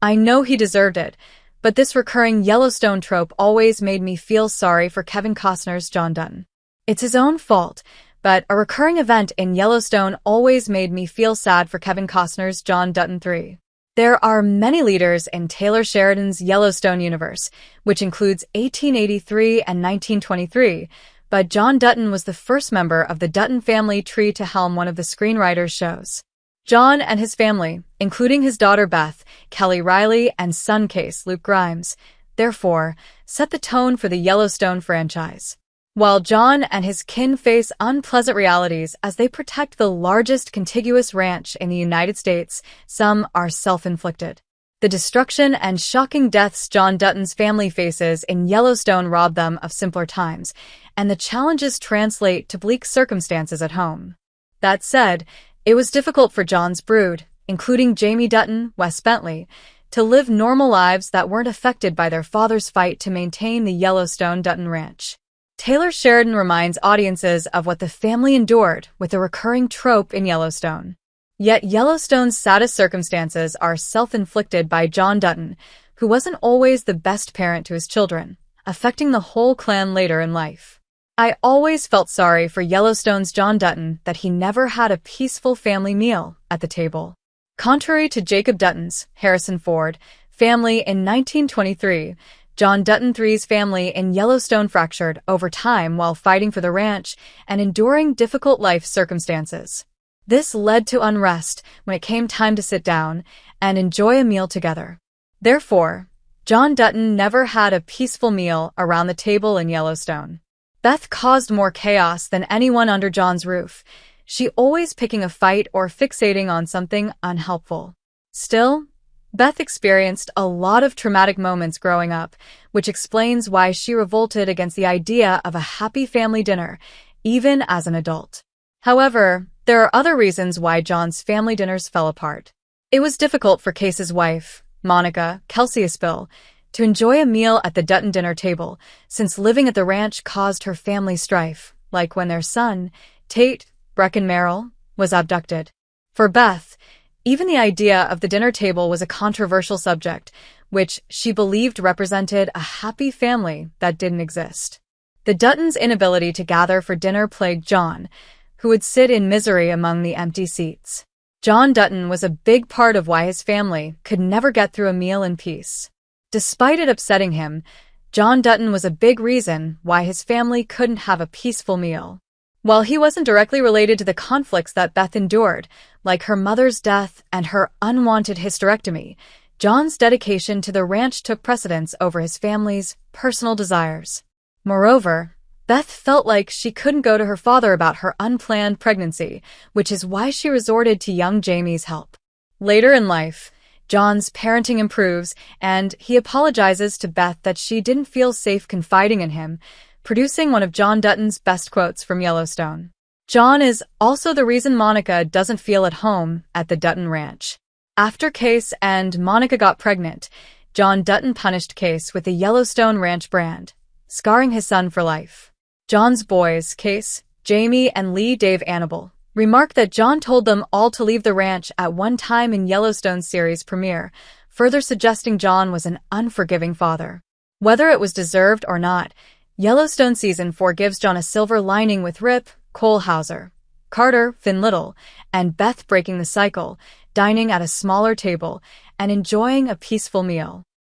I know he deserved it, but this recurring Yellowstone trope always made me feel sorry for Kevin Costner's John Dutton. It's his own fault, but a recurring event in Yellowstone always made me feel sad for Kevin Costner's John Dutton 3. There are many leaders in Taylor Sheridan's Yellowstone universe, which includes 1883 and 1923, but John Dutton was the first member of the Dutton family tree to helm one of the screenwriter's shows. John and his family, including his daughter Beth, Kelly Riley, and son Kayce, Luke Grimes, therefore, set the tone for the Yellowstone franchise. While John and his kin face unpleasant realities as they protect the largest contiguous ranch in the United States, some are self-inflicted. The destruction and shocking deaths John Dutton's family faces in Yellowstone rob them of simpler times, and the challenges translate to bleak circumstances at home. That said, it was difficult for John's brood, including Jamie Dutton, Wes Bentley, to live normal lives that weren't affected by their father's fight to maintain the Yellowstone Dutton Ranch. Taylor Sheridan reminds audiences of what the family endured with a recurring trope in Yellowstone. Yet Yellowstone's saddest circumstances are self-inflicted by John Dutton, who wasn't always the best parent to his children, affecting the whole clan later in life. I always felt sorry for Yellowstone's John Dutton that he never had a peaceful family meal at the table. Contrary to Jacob Dutton's, Harrison Ford, family in 1923, John Dutton III's family in Yellowstone fractured over time while fighting for the ranch and enduring difficult life circumstances. This led to unrest when it came time to sit down and enjoy a meal together. Therefore, John Dutton never had a peaceful meal around the table in Yellowstone. Beth caused more chaos than anyone under John's roof, she always picking a fight or fixating on something unhelpful. Still, Beth experienced a lot of traumatic moments growing up, which explains why she revolted against the idea of a happy family dinner, even as an adult. However, there are other reasons why John's family dinners fell apart. It was difficult for Kayce's wife, Monica Kelsey, to enjoy a meal at the Dutton dinner table, since living at the ranch caused her family strife, like when their son, Tate Brecken Merrill, was abducted. For Beth, even the idea of the dinner table was a controversial subject, which she believed represented a happy family that didn't exist. The Duttons' inability to gather for dinner plagued John, who would sit in misery among the empty seats. John Dutton was a big part of why his family could never get through a meal in peace. Despite it upsetting him, John Dutton was a big reason why his family couldn't have a peaceful meal. While he wasn't directly related to the conflicts that Beth endured, like her mother's death and her unwanted hysterectomy, John's dedication to the ranch took precedence over his family's personal desires. Moreover, Beth felt like she couldn't go to her father about her unplanned pregnancy, which is why she resorted to young Jamie's help. Later in life, John's parenting improves, and he apologizes to Beth that she didn't feel safe confiding in him, producing one of John Dutton's best quotes from Yellowstone. John is also the reason Monica doesn't feel at home at the Dutton Ranch. After Kayce and Monica got pregnant, John Dutton punished Kayce with the Yellowstone Ranch brand, scarring his son for life. John's boys, Kayce, Jamie, and Lee Dave Annabelle, remarked that John told them all to leave the ranch at one time in Yellowstone's series premiere, further suggesting John was an unforgiving father. Whether it was deserved or not, Yellowstone Season 4 gives John a silver lining with Rip, Cole Hauser, Carter, Finn Little, and Beth breaking the cycle, dining at a smaller table, and enjoying a peaceful meal.